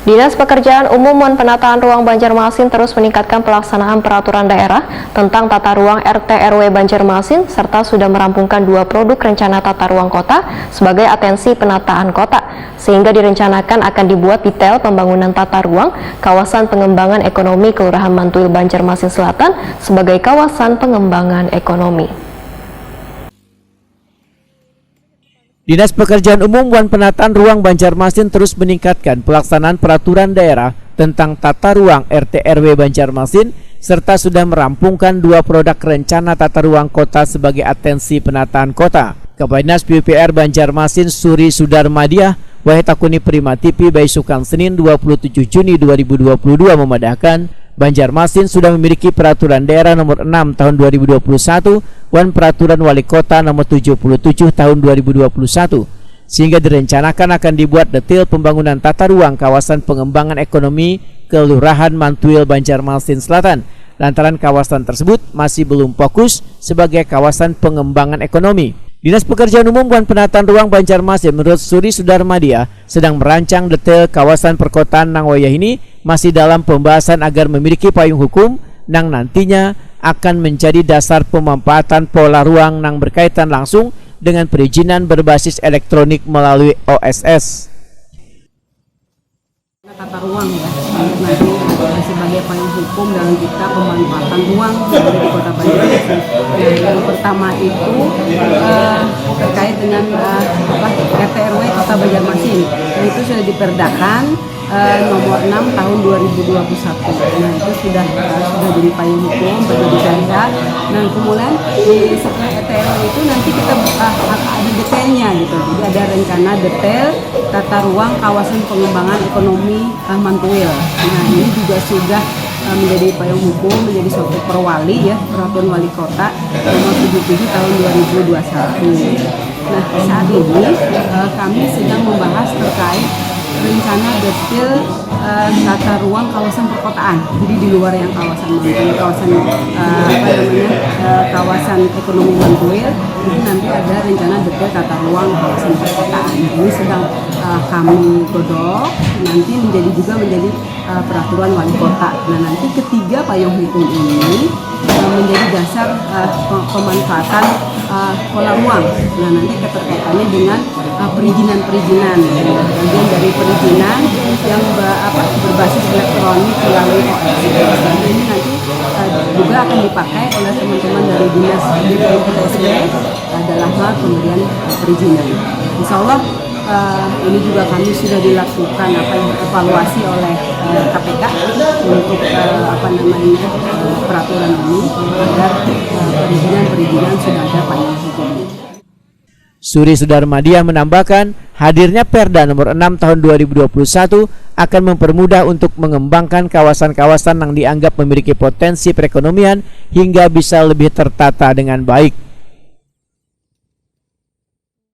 Dinas Pekerjaan Umum dan Penataan Ruang Banjarmasin terus meningkatkan pelaksanaan peraturan daerah tentang tata ruang RT RW Banjarmasin serta sudah merampungkan 2 produk rencana tata ruang kota sebagai atensi penataan kota, sehingga direncanakan akan dibuat detail pembangunan tata ruang kawasan pengembangan ekonomi Kelurahan Mantuil Banjarmasin Selatan sebagai kawasan pengembangan ekonomi. Dinas Pekerjaan Umum dan Penataan Ruang Banjarmasin terus meningkatkan pelaksanaan peraturan daerah tentang tata ruang RT RW Banjarmasin serta sudah merampungkan 2 produk rencana tata ruang kota sebagai atensi penataan kota. Kabadinas PUPR Banjarmasin Suri Sudarmadiah Wahetakuni Prima TV Baisukan Senin 27 Juni 2022 memadahkan Banjarmasin sudah memiliki peraturan daerah nomor 6 tahun 2021 dan peraturan wali kota nomor 77 tahun 2021, sehingga direncanakan akan dibuat detail pembangunan tata ruang kawasan pengembangan ekonomi Kelurahan Mantuil Banjarmasin Selatan, lantaran kawasan tersebut masih belum fokus sebagai kawasan pengembangan ekonomi. Dinas Pekerjaan Umum dan Penataan Ruang Banjarmasin menurut Suri Sudarmadiah sedang merancang detail kawasan perkotaan nang wayah ini masih dalam pembahasan agar memiliki payung hukum nang nantinya akan menjadi dasar pemanfaatan pola ruang nang berkaitan langsung dengan perizinan berbasis elektronik melalui OSS. Tata ruang ya, nanti sebagai payung hukum dalam kita pemanfaatan ruang di Kota Banjarmasin. Yang pertama itu terkait dengan RT RW Kota Banjarmasin. Itu sudah diperdakan nomor 6 tahun 2021. Nah itu sudah jadi payung hukum, menjadi daerah. Nah kemudian setelah RT RW itu nanti kita ada detailnya gitu. Jadi ada rencana detail tata ruang kawasan pengembangan ekonomi Mantuil. Nah ini juga sudah menjadi payung hukum, menjadi suatu perwali ya, peraturan wali kota nomor 77 tahun 2021. Nah saat ini kami sedang membahas terkait rencana detail tata ruang kawasan perkotaan. Jadi di luar yang kawasan Mantuil, kawasan ekonomi Mantuil, itu nanti ada rencana detail tata ruang kawasan perkotaan. Ini sedang kami godok, nanti menjadi peraturan wali kota. Nah nanti ketiga payung hukum ini menjadi dasar pemanfaatan pola ruang. Nah nanti keterkaitannya dengan perizinan, bagian dari perizinan yang berbasis elektronik melalui OSS. Dan ini nanti juga akan dipakai oleh teman-teman dari Dinas PTSB dalam hal pemberian perizinan. Insya Allah ini juga kami sudah dilakukan evaluasi oleh KPK untuk peraturan ini agar perizinan sudah ada payung hukumnya. Suri Sudarmadiah menambahkan hadirnya Perda nomor 6 tahun 2021 akan mempermudah untuk mengembangkan kawasan-kawasan yang dianggap memiliki potensi perekonomian hingga bisa lebih tertata dengan baik.